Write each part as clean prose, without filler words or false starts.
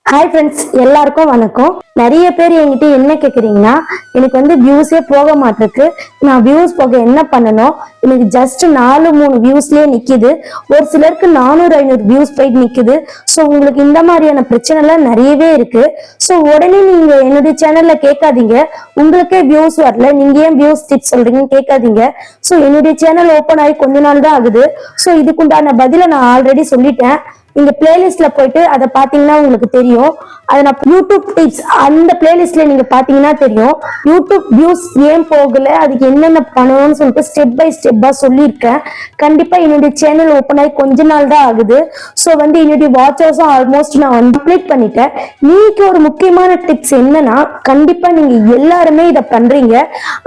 Hi friends, எல்லாருக்கும் வணக்கம். நிறைய பேர் என்கிட்ட என்ன கேக்குறீங்கன்னா, எனக்கு வந்து வியூஸே போக மாட்டிருக்கு, நான் வியூஸ் போக என்ன பண்ணணும், எனக்கு ஜஸ்ட் 4-3 வியூஸ்லயே நிக்குது, ஒரு சிலருக்கு 400-500 வியூஸ் போயிட்டு நிக்குது. ஸோ உங்களுக்கு இந்த மாதிரியான பிரச்சனை எல்லாம் நிறையவே இருக்கு. ஸோ உடனே நீங்க என்னுடைய சேனல்ல கேட்காதீங்க, உங்களுக்கே வியூஸ் வரல, நீங்க ஏன் வியூஸ் டிப்ஸ் சொல்றீங்கன்னு கேட்காதீங்க. ஸோ என்னுடைய சேனல் ஓப்பன் ஆகி கொஞ்ச நாள் தான் ஆகுது. ஸோ இதுக்குண்டான பதில நான் ஆல்ரெடி சொல்லிட்டேன். நீங்க பிளேலிஸ்ட்ல போயிட்டு அதை பாத்தீங்கன்னா உங்களுக்கு தெரியும். அதை நான் யூடியூப் டிப்ஸ் அந்த பிளேலிஸ்ட்ல நீங்க பாத்தீங்கன்னா தெரியும். யூடியூப் வியூஸ் ஏன் போகல, அதுக்கு என்னென்ன பண்ணணும்னு சொல்லிட்டு ஸ்டெப் பை ஸ்டெப்பா சொல்லியிருக்கேன். கண்டிப்பா என்னுடைய சேனல் ஓப்பன் ஆகி கொஞ்ச நாள் தான் ஆகுது. ஸோ வந்து என்னுடைய வாட்சர்ஸும் ஆல்மோஸ்ட் நான் வந்து கம்ப்ளீட் பண்ணிட்டேன். நீங்க ஒரு முக்கியமான டிப்ஸ் என்னன்னா, கண்டிப்பா நீங்க எல்லாருமே இதை பண்றீங்க.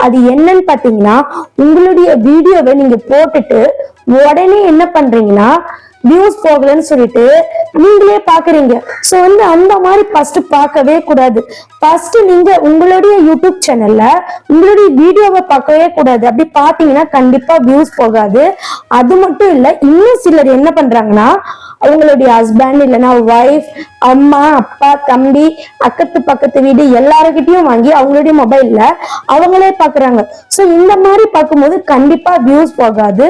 அது என்னன்னு பாத்தீங்கன்னா, உங்களுடைய வீடியோவை நீங்க போட்டுட்டு உடனே என்ன பண்றீங்கன்னா, வியூஸ் போகலன்னு சொல்லிட்டு நீங்களே பாக்குறீங்க. சோ வந்து அந்த மாதிரி ஃபர்ஸ்ட் பார்க்கவே கூடாது. ஃபர்ஸ்ட் நீங்க உங்களுடைய யூடியூப் சேனல்ல உங்களுடைய வீடியோவை பார்க்கவே கூடாது. அப்படி பாத்தீங்கன்னா கண்டிப்பா வியூஸ் போகாது. அது மட்டும் இல்ல, இன்னும் சிலர் என்ன பண்றாங்கன்னா, அவங்களுடைய ஹஸ்பண்ட் இல்லைன்னா ஒய்ஃப், அம்மா, அப்பா, தம்பி, அக்கத்து பக்கத்து வீடு எல்லாருக்கிட்டையும் வாங்கி அவங்களுடைய மொபைல்ல அவங்களே பாக்குறாங்க. சோ இந்த மாதிரி பார்க்கும்போது கண்டிப்பா வியூஸ் போகாது,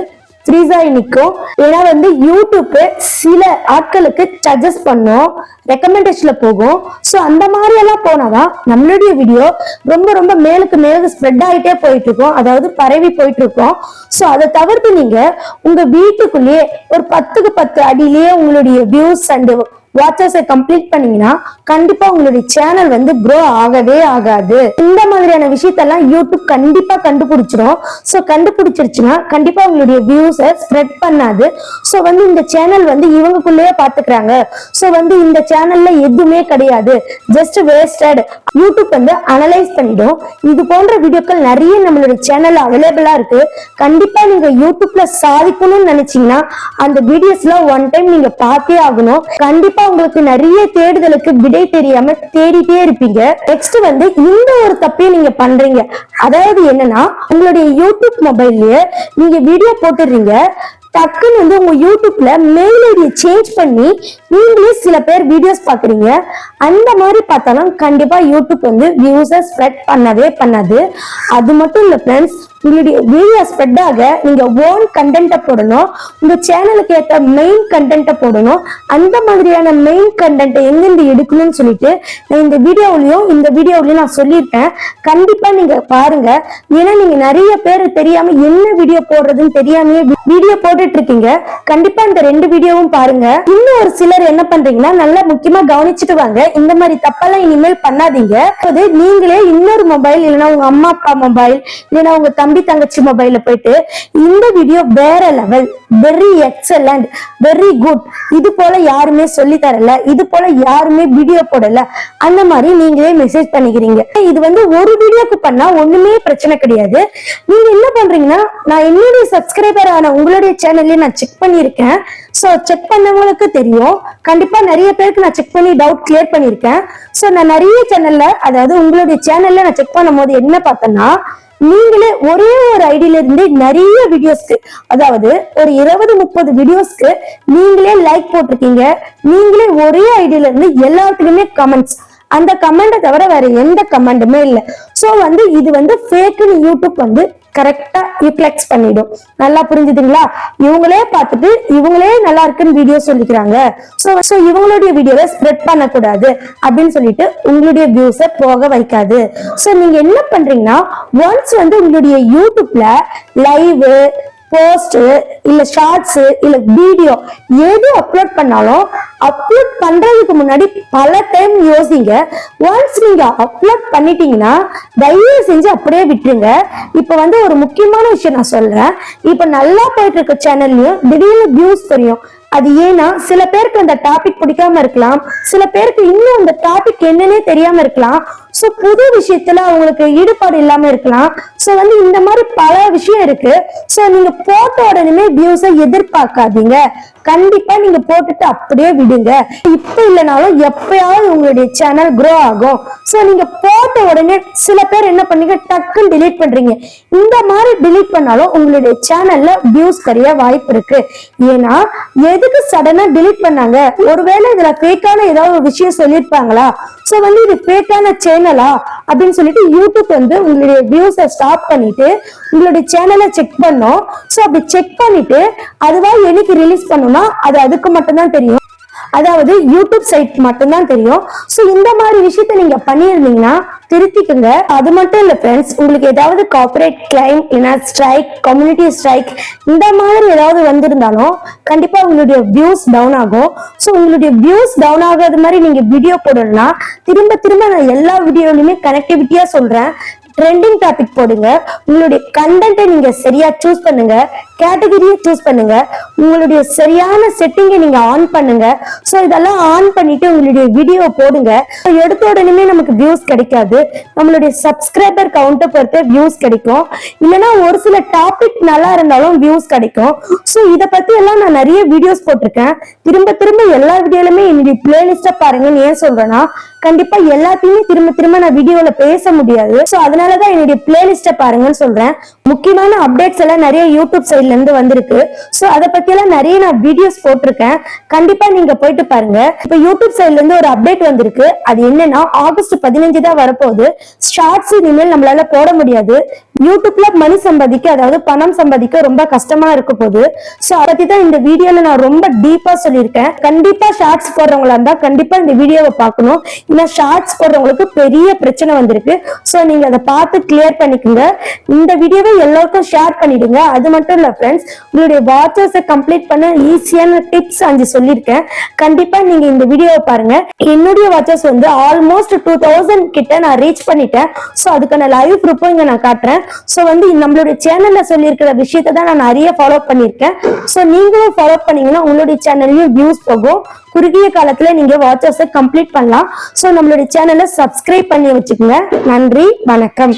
ஃப்ரீஸ் ஆகி நிற்கும். ஏன்னா வந்து யூடியூப் சில ஆட்களுக்கு சஜஸ்ட் பண்ணும், ரெக்கமெண்டேஷன்ல போகும். ஸோ அந்த மாதிரி எல்லாம் போனாதான் நம்மளுடைய வீடியோ ரொம்ப ரொம்ப மேலுக்கு மேலுக்கு ஸ்ப்ரெட் ஆகிட்டே போயிட்டு இருக்கும், அதாவது பரவி போயிட்டு இருக்கும். ஸோ அதை தவிர்த்து நீங்க உங்க வீட்டுக்குள்ளேயே ஒரு 10க்கு 10 அடியிலேயே உங்களுடைய வியூஸ் அண்ட் வாட்சர்ஸை கம்ப்ளீட் பண்ணீங்கன்னா கண்டிப்பா உங்களுடைய சேனல் வந்து க்ரோ ஆகவே ஆகாது. இந்த மாதிரியான விஷயத்தெல்லாம் யூடியூப் கண்டிப்பா கண்டுபிடிச்சிடும். ஸோ கண்டுபிடிச்சிருச்சுன்னா கண்டிப்பா உங்களுடைய வியூஸை ஸ்ப்ரெட் பண்ணாது. ஸோ வந்து இந்த சேனல் வந்து இவங்களுக்குள்ளேயே பாத்துக்கிறாங்க, ஸோ வந்து இந்த சேனல்ல எதுவுமே கிடையாது, ஜஸ்ட் வேஸ்டட், யூடியூப் வந்து அனலைஸ் பண்ணிடும். இது போன்ற வீடியோக்கள் நிறைய நம்மளுடைய சேனல்ல அவைலபிளா இருக்கு. கண்டிப்பா நீங்க யூடியூப்ல சாதிக்கணும்னு நினைச்சீங்கன்னா அந்த வீடியோஸ்ல ஒன் டைம் நீங்க பார்த்தே ஆகணும். கண்டிப்பா உங்களுக்கு நிறைய தேடுதலுக்கு விடை தெரியாம தேடிட்டே இருப்பீங்க. நெக்ஸ்ட் வந்து இந்த ஒரு தப்பையும் நீங்க பண்றீங்க. அதாவது என்னன்னா, உங்களுடைய யூடியூப் மொபைல்லயே நீங்க வீடியோ போட்டுறீங்க, டக்குன்னு வந்து உங்க யூடியூப்ல மெயில் ஐடியை சேஞ்ச் பண்ணி நீங்களே சில பேர் வீடியோஸ் பாக்குறீங்க. அந்த மாதிரி பார்த்தாலும் கண்டிப்பா யூடியூப் வந்து வியூஸை ஸ்ப்ரெட் பண்ணவே பண்ணாது. அது மட்டும் இல்ல ஃப்ரெண்ட்ஸ், உங்களுடைய வீடியோ ஸ்ப்ரெட் ஆக நீங்க ஓன் கண்டென்ட்டை போடணும், உங்க சேனலுக்கு ஏற்ற மெயின் கண்டென்ட்டை போடணும். அந்த மாதிரியான மெயின் கண்டென்ட்டை எங்கிருந்து எடுக்கணும்னு சொல்லிட்டு நான் இந்த வீடியோவிலையும் நான் சொல்லியிருக்கேன். கண்டிப்பா நீங்க பாருங்க. ஏன்னா நீங்க நிறைய பேர் தெரியாம என்ன வீடியோ போடுறதுன்னு தெரியாமயே வீடியோ போட்டுட்டு இருக்கீங்க. கண்டிப்பா இந்த 2 வீடியோவும் பாருங்க. இன்னும் ஒரு சிலர் என்ன பண்றீங்கன்னா, நல்லா முக்கியமா கவனிச்சுட்டு வாங்க, இந்த மாதிரி தப்பெல்லாம் இனிமேல் பண்ணாதீங்க. நீங்களே இன்னொரு மொபைல் இல்லைன்னா உங்க அம்மா அப்பா மொபைல் இல்லைன்னா உங்க தம்பி தங்கச்சி மொபைல்ல போயிட்டு இந்த வீடியோ வேற level, very excellent, very good, இது போல யாருமே சொல்லி தரல, இது போல யாருமே வீடியோ போடல, அந்த மாதிரி நீங்களே மெசேஜ் பண்ணிக்கிறீங்க. இது வந்து ஒரு வீடியோக்கு பண்ணா ஒண்ணுமே பிரச்சனை கிடையாது. நீங்க என்ன பண்றீங்கன்னா, நான் என்னுடைய சப்ஸ்கிரைபர் ஆன உங்களுடைய சேனல்ல நான் செக் பண்ணிருக்கேன். சோ செக் பண்ணவங்களுக்கு தெரியும். கண்டிப்பா நிறைய பேருக்கு நான் செக் பண்ணி டவுட் கிளியர் பண்ணிருக்கேன். சோ நான் நிறைய சேனல்ல, அதாவது உங்களுடைய சேனல்ல நான் செக் பண்ணும் போது என்ன பார்த்தேன்னா, நீங்களே ஒரே ஒரு ஐடியில இருந்து நிறைய வீடியோஸ்க்கு, அதாவது ஒரு 20-30 வீடியோஸ்க்கு நீங்களே லைக் போட்டிருக்கீங்க. நீங்களே ஒரே ஐடியில இருந்து எல்லாத்துக்குமே கமெண்ட்ஸ், அந்த கமெண்ட்டை தவிர வேற எந்த கமெண்ட்டுமே இல்லை. சோ வந்து இது வந்து ஃபேக்குன்னு யூடியூப் வந்து கரெக்டா யூட்டிலைஸ் பண்ணிடும். நல்லா புரிஞ்சுதுங்களா? இவங்களே பார்த்துட்டு இவங்களே நல்லா இருக்குன்னு வீடியோ சொல்லிக்கிறாங்க. சோ இவங்களுடைய வீடியோவை ஸ்ப்ரெட் பண்ணக்கூடாது அப்படின்னு சொல்லிட்டு உங்களுடைய வியூஸை போக வைக்காது. சோ நீங்க என்ன பண்றீங்கன்னா, ஒன்ஸ் வந்து உங்களுடைய யூடியூப்ல லைவ், போஸ்ட் இல்ல ஷார்ட்ஸ் இல்ல வீடியோ எது அப்லோட் பண்ணாலும் அப்லோட் பண்றதுக்கு முன்னாடி பல டைம் யோசிங்க. ஒன்ஸ் நீங்க அப்லோட் பண்ணிட்டீங்கன்னா தயவு செஞ்சு அப்படியே விட்டுருங்க. இப்ப வந்து ஒரு முக்கியமான விஷயம் நான் சொல்றேன். இப்ப நல்லா போயிட்டு இருக்க சேனல்லையும் திடீர்னு வியூஸ் தெரியும். அது ஏன்னா சில பேருக்கு அந்த டாபிக் பிடிக்காம இருக்கலாம், சில பேருக்கு இன்னும் அந்த டாபிக் என்னன்னே தெரியாம இருக்கலாம். சோ புது விஷயத்துல அவங்களுக்கு ஈடுபாடு இல்லாம இருக்கலாம். சோ வந்து இந்த மாதிரி பல விஷயம் இருக்கு. சோ நீங்க போட்ட உடனே வியூஸை எதிர்பார்க்காதீங்க. கண்டிப்பா நீங்க போட்டுட்டு அப்படியே விடுங்க. இப்ப இல்லைனாலும் எப்பயாவது உங்களுடைய சேனல் grow ஆகும். சோ நீங்க போட்ட உடனே சில பேர் என்ன பண்ணீங்க, டக்குன்னு delete பண்றீங்க. இந்த மாதிரி delete பண்ணாலும் உங்களுடைய சேனல்ல வியூஸ் கரைய வாய்ப்பு இருக்கு. ஏன்னா எதுக்கு சடனா delete பண்ணாங்க, ஒருவேளை இதுல ஃபேக்கான ஏதாவது ஒரு விஷயம் சொல்லிருப்பாங்களா, சோ வந்து இது ஃபேக்கான சேனலா அப்படின்னு சொல்லிட்டு யூடியூப் வந்து உங்களுடைய வியூஸை ஸ்டாப் பண்ணிட்டு உங்களுடைய சேனலை செக் பண்ணோம். சோ அப்படி செக் பண்ணிட்டு அதுவா என்னைக்கு ரிலீஸ் பண்ணுனா அது அதுக்கு மட்டும் தான் தெரியும், அதாவது யூடியூப் சைட் மட்டும்தான் தெரியும். சோ இந்த மாதிரி விஷயத்த நீங்க பண்ணியிருந்தீங்கன்னா திருத்திக்குங்க. அது மட்டும் இல்ல ஃப்ரெண்ட்ஸ், உங்களுக்கு ஏதாவது கார்ப்பரேட் கிளைம் இல்லைன்னா ஸ்ட்ரைக், கம்யூனிட்டி ஸ்ட்ரைக் இந்த மாதிரி ஏதாவது வந்திருந்தாலும் கண்டிப்பா உங்களுடைய வியூஸ் டவுன் ஆகும். ஸோ உங்களுடைய வியூஸ் டவுன் ஆகாத மாதிரி நீங்க வீடியோ போடணும்னா திரும்ப திரும்ப நான் எல்லா வீடியோலையுமே கனெக்டிவிட்டியா சொல்றேன், ட்ரெண்டிங் டாபிக் போடுங்க, உங்களுடைய கண்டென்ட்டை நீங்க சரியா சூஸ் பண்ணுங்க, கேட்டகரியை சூஸ் பண்ணுங்க, உங்களுடைய சரியான செட்டிங்கை நீங்க ஆன் பண்ணுங்க. ஸோ இதெல்லாம் ஆன் பண்ணிட்டு உங்களுடைய வீடியோ போடுங்க. எடுத்த உடனே நமக்கு வியூஸ் கிடைக்காது, நம்மளுடைய சப்ஸ்கிரைபர் கவுண்டை பொறுத்து வியூஸ் கிடைக்கும், இல்லைன்னா ஒரு சில டாபிக் நல்லா இருந்தாலும் வியூஸ் கிடைக்கும். ஸோ இதை பத்தி எல்லாம் நான் நிறைய வீடியோஸ் போட்டிருக்கேன். திரும்ப திரும்ப எல்லா வீடியோலுமே என்னுடைய பிளேலிஸ்ட பாருங்கன்னு ஏன் சொல்றேன்னா, கண்டிப்பா எல்லாத்தையுமே திரும்ப திரும்ப நான் வீடியோல பேச முடியாது. ஸோ அதனாலதான் என்னுடைய பிளேலிஸ்ட பாருங்கன்னு சொல்றேன். முக்கியமான அப்டேட்ஸ் எல்லாம் நிறைய யூடியூப் சைட்ல இருந்து வந்திருக்கு. ஸோ அதை பத்தி எல்லாம் நிறைய நான் வீடியோஸ் போட்டிருக்கேன், கண்டிப்பா நீங்க போயிட்டு பாருங்க. இப்ப யூடியூப் சைட்ல இருந்து ஒரு அப்டேட் வந்திருக்கு. அது என்னன்னா ஆகஸ்ட் 15 தான் வரப்போகுது. ஷார்ட்ஸ் இனிமேல் நம்மளால போட முடியாது. யூடியூப்ல மணி சம்பாதிக்க, அதாவது பணம் சம்பாதிக்க ரொம்ப கஷ்டமா இருக்க போகுது. ஸோ அதை பத்தி தான் இந்த வீடியோல நான் ரொம்ப டீப்பா சொல்லியிருக்கேன். கண்டிப்பா ஷார்ட்ஸ் போடுறவங்களா இருந்தா கண்டிப்பா இந்த வீடியோவை பார்க்கணும். ஏன்னா ஷார்ட்ஸ் போடுறவங்களுக்கு பெரிய பிரச்சனை வந்திருக்கு. ஸோ நீங்க அதை பார்த்து கிளியர் பண்ணிக்கோங்க. இந்த வீடியோவை எல்லாருக்கும் ஷேர் பண்ணிடுங்க. அது மட்டும் இல்ல ஃப்ரெண்ட்ஸ், உங்களுடைய வாட்சர்ஸை கம்ப்ளீட் பண்ண ஈஸியான டிப்ஸ் 5 சொல்லியிருக்கேன். கண்டிப்பா நீங்க இந்த வீடியோவை பாருங்க. என்னுடைய வாட்சர்ஸ் வந்து ஆல்மோஸ்ட் 2000 கிட்ட நான் ரீச் பண்ணிட்டேன். ஸோ அதுக்கான லைவ் ப்ரூஃபும் இங்க நான் காட்டுறேன். ஸோ வந்து நம்மளுடைய சேனல்ல சொல்லியிருக்கிற விஷயத்தை தான் நான் நிறைய ஃபாலோ பண்ணியிருக்கேன். ஸோ நீங்களும் ஃபாலோ பண்ணீங்கன்னா உங்களுடைய சேனல்லையும் வியூஸ் போகும். குறுகிய காலத்துல நீங்க வாட்சர்ஸை கம்ப்ளீட் பண்ணலாம். ஸோ நம்மளுடைய சேனலை சப்ஸ்கிரைப் பண்ணி வச்சுக்கோங்க. நன்றி, வணக்கம்.